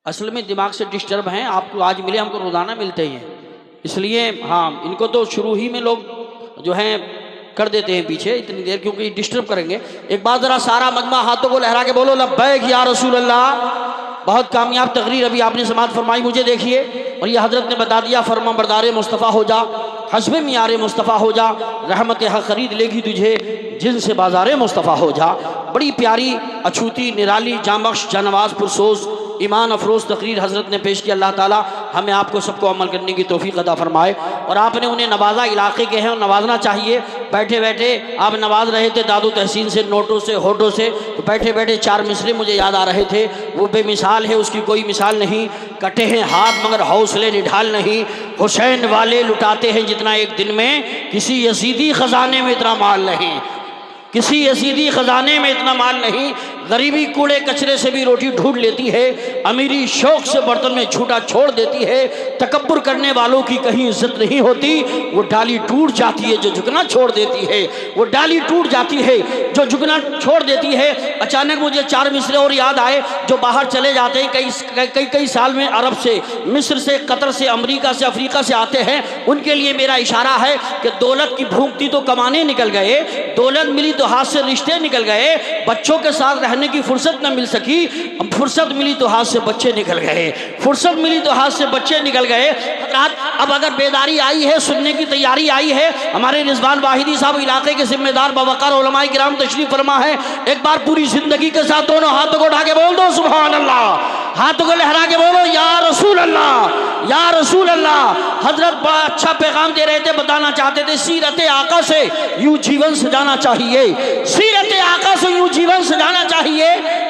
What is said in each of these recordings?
असल में दिमाग से डिस्टर्ब हैं। आपको आज मिले, हमको रोज़ाना मिलते ही हैं, इसलिए हाँ इनको तो शुरू ही में लोग जो हैं कर देते हैं पीछे इतनी देर, क्योंकि डिस्टर्ब करेंगे। एक बार ज़रा सारा मजमा हाथों को लहरा के बोलो लब्बैक या रसूल अल्लाह। बहुत कामयाब तकरीर अभी आपने समाअत फरमाई, मुझे देखिए। और ये हज़रत ने बता दिया, फरमा बरदार मुस्तफ़ा हो जा, हस्बे मियार मुस्तफ़ा हो जा, रहमत हक़ खरीद लेगी तुझे, जिनसे बाज़ार मुस्तफ़ा हो जा। बड़ी प्यारी, अछूती, निराली, जामबख्श, जानवाज़, पुरसोज़, ईमान अफरोज़ तकरीर हज़रत ने पेश किया। अल्लाह ताला हमें आपको सबको अमल करने की तौफीक अता फरमाए। और आपने उन्हें नवाजा, इलाके के हैं और नवाजना चाहिए। बैठे बैठे आप नवाज रहे थे दादू तहसीन से, नोटों से, होठों से, तो बैठे बैठे चार मिसरे मुझे याद आ रहे थे। वो बेमिसाल है, उसकी कोई मिसाल नहीं। कटे हैं हाथ मगर हौसले निढाल नहीं, हुसैन वाले लुटाते हैं जितना एक दिन में, किसी यजीदी ख़जाने में इतना माल नहीं, किसी यजीदी ख़जाने में इतना माल नहीं। गरीबी कूड़े कचरे से भी रोटी ढूंढ लेती है, अमीरी शौक से बर्तन में झूठा छोड़ देती है। तकब्बुर करने वालों की कहीं इज्जत नहीं होती, वो डाली टूट जाती है जो झुकना छोड़ देती है, वो डाली टूट जाती है जो झुकना छोड़ देती है। अचानक मुझे चार मिसरे और याद आए जो बाहर चले जाते हैं कई साल में, अरब से, मिस्र से, कतर से, अमरीका से, अफ्रीका से आते हैं। उनके लिए मेरा इशारा है कि दौलत की भूख थी तो कमाने निकल गए, दौलत मिली तो हाथ से रिश्ते निकल गए, बच्चों के साथ रहने की फुर्सत न मिल सकी, फुर्सत मिली तो हाथ से बच्चे निकल गए, फुर्सत मिली तो हाथ से बच्चे निकल गए। अब अगर बेदारी आई है, सुनने की तैयारी आई है, हमारे रिजवान वाहिदी साहब इलाके के जिम्मेदार बवकार उलमाए किराम तशरीफ फरमा है। एक बार पूरी जिंदगी के साथ दोनों हाथों को उठा के बोल दो सुभान अल्लाह, हाथों को लहरा के बोलो या रसूल अल्लाह, या रसूल अल्लाह। हजरत बड़ा अच्छा पैगाम दे रहे थे, बताना चाहते थे सीरत आका से यूं जीवन सजाना चाहिए, सीरत आका से यूं जीवन सजाना चाहिए,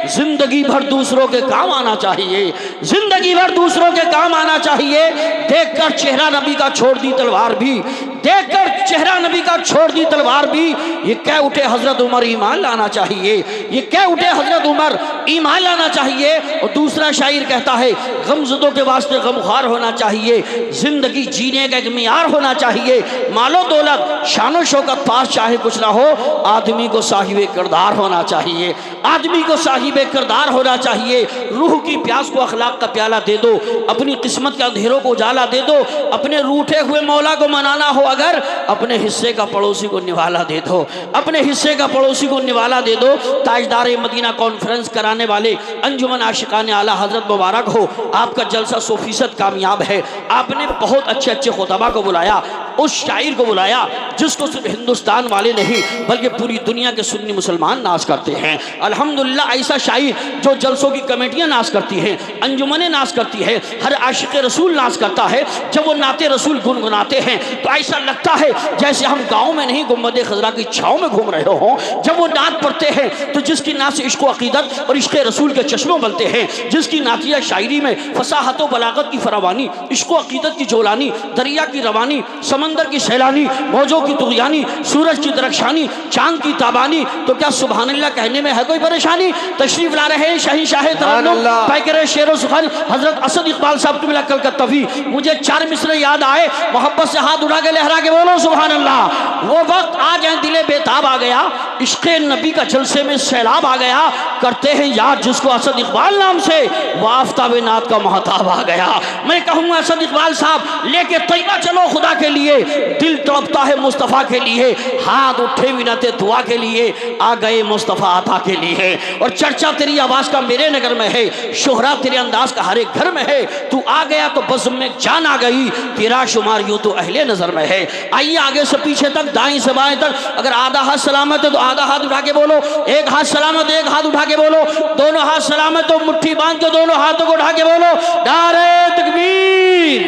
जिंदगी भर दूसरों के काम आना चाहिए, जिंदगी भर दूसरों के काम आना चाहिए। देखकर चेहरा नबी का छोड़ दी तलवार भी, देखकर चेहरा नबी का छोड़ दी तलवार भी, ये कह उठे हजरत उमर ईमान लाना चाहिए, ये कह उठे हजरत उमर ईमान लाना चाहिए। और दूसरा शायर कहता है गमज़दों के वास्ते गमख्वार होना चाहिए, जिंदगी जीने का एक मियार होना चाहिए। मालो दौलत शानो शौकत पास चाहे कुछ ना हो, आदमी को साहिबे किरदार होना चाहिए, आदमी को साहिबे किरदार होना चाहिए। रूह की प्यास को अखलाक का प्याला दे दो, अपनी किस्मत के अंधेरों को उजाला दे दो। अपने रूठे हुए मौला को मनाना हो अगर, अपने हिस्से का पड़ोसी को निवाला दे दो, अपने हिस्से का पड़ोसी को निवाला दे दो। ताजदार मदीना कॉन्फ्रेंस कराने वाले अंजुमन आशिकान आला हजरत मुबारक हो, आपका जलसा 100% कामयाब है। आपने बहुत अच्छे अच्छे खुतबा को बुलाया, उस शायर को बुलाया जिसको सिर्फ हिंदुस्तान वाले नहीं बल्कि पूरी दुनिया के सुन्नी मुसलमान नाज करते हैं। अल्हम्दुलिल्लाह ऐसा शायर जो जलसों की कमेटियां नाज करती हैं, अंजुमनें नाज करती है, हर आशिक रसूल नाज करता है। जब वो नाते रसूल गुनगुनाते हैं तो ऐसा लगता है जैसे हम गाँव में नहीं गुम्बद खजरा की छाँव में घूम रहे हों। जब वो नात पढ़ते हैं तो जिसकी नात से इश्क अकीदत और इश्क रसूल के चश्मे बनते हैं, जिसकी नातिया शायरी में फसाहत व बलागत की फरावानी, इश्क अकीदत की जोलानी, दरिया की रवानी, समंदर की सैलानी, मौजों की तुग़यानी, सूरज की दरख्शानी, चांद की ताबानी, तो क्या सुभान अल्लाह कहने में है कोई परेशानी। तशरीफ ला रहे हैं शहींशाह तरन्नुम पैकर शेर सुखान हजरत असद इकबाल साहब तुमिला कलकत्तवी। मुझे चार मिसरे याद आए, मोहब्बत से हाथ उठा के लहरा के बोलो सुभान अल्लाह। वो वक्त आ गए दिले बेताब आ गया, इश्क़ नबी का जलसे में सैलाब आ गया, करते हैं याद जिसको असद इकबाल नाम से, वो आफ्ताब नात का महताब आ गया। मैं कहूँगा असद इकबाल साहब लेके तैयबा चलो खुदा के लिए, दिल तड़पता है मुस्तफ़ा के लिए, हाथ उठे विनते दुआ के लिए, आ गए मुस्तफ़ा आता के लिए। और चर्चा तेरी आवाज़ का मेरे नगर में है, शोहरा तेरे अंदाज का हर एक घर में है, तू आ गया तो बज़्म में जान आ गई, तेरा शुमार यूँ तो अहले नज़र में है। आइए आगे से पीछे तक, दाएं से बाएं तक, अगर आधा हाथ सलामत है तो आधा हाथ उठा के बोलो, एक हाथ सलामत एक हाथ उठा के बोलो, दोनों हाथ सलामत तो मुट्ठी बांध के दोनों हाथों को उठा के बोलो नारे तकबीर।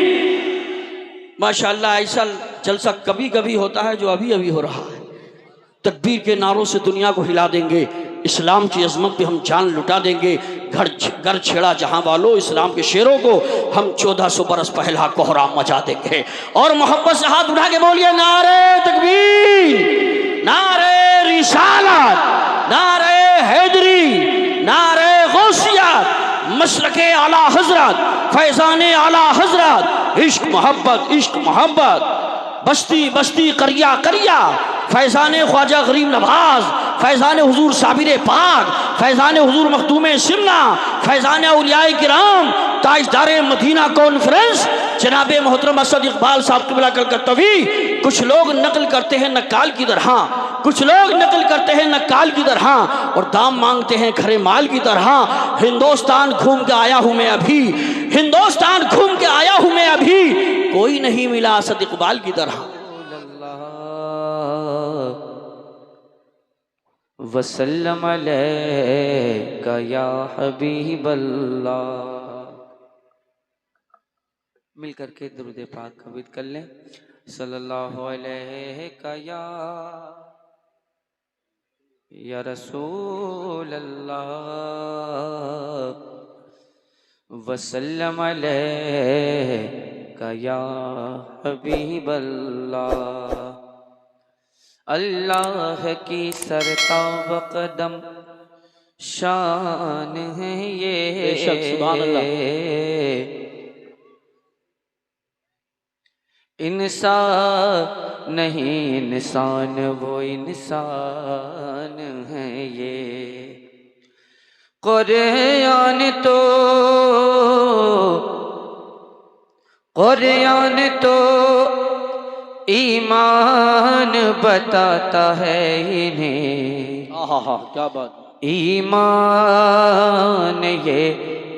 माशाअल्लाह ऐसा जलसा कभी कभी होता है जो अभी अभी हो रहा है। तकबीर के नारों से दुनिया को हिला देंगे, इस्लाम की अजमत पे हम जान लुटा देंगे। घर छेड़ा जहां वालों, इस्लाम के शेरों को हम 1400 बरस पहला कोहराम मचा देंगे। और मोहब्बत से हाथ उठा के बोलिए नारे तकबीर, नारे रिसालत, नारे हैदरी, नारे गौसियत, मसलके आला हजरत, फैजाने आला हजरत, इश्क मोहब्बत, इश्क मोहब्बत, बस्ती बस्ती करिया करिया, फैजाने ख्वाजा गरीब नवाज, फैजान हुजूर साबिर पाक, फैजान हुजूर मखदूम सिमना, फैजान औलियाए किराम, ताजदार मदीना कॉन्फ्रेंस जनाब मोहतरम असद इकबाल साहब क़िबला कलकत्तवी कुछ लोग नकल करते हैं नकाल की तरह, कुछ लोग नकल करते हैं नकाल की तरह और दाम मांगते हैं खरे माल की तरह। हिंदुस्तान घूम के आया हूँ मैं अभी, हिंदुस्तान घूम के आया हूँ मैं अभी, कोई नहीं मिला असद इकबाल की तरह। वसल्लम अलैका या हबीबल्लाह। मिल करके दुरूद पाक कबूल कर लें। सल्लल्लाहु अलैका या रसूल अल्लाह वसल्लम अलैका या हबीबल्लाह। अल्लाह की सरताब कदम शान है ये, सुभान अल्लाह। इंसान नहीं इंसान वो इंसान है ये। कुरान तो ईमान बताता है इन्हें। आहा क्या बात। ईमान ये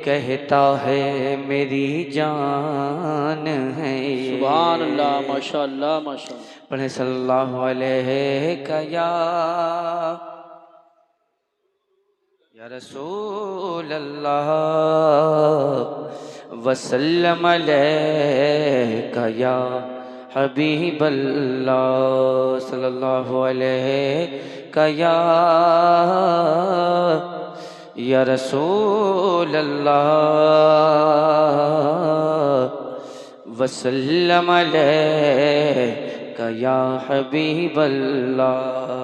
कहता है मेरी जान है। सुभान अल्लाह, माशाअल्लाह माशाअल्लाह। पढ़े सल्लल्लाहु अलैहि या रसूल अल्लाह वसल्लम अलैका या हबीबल्लाह। सल्लल्लाहु अलैहि या रसूल अल्लाह वसल्लम अलैका या हबीबल्लाह।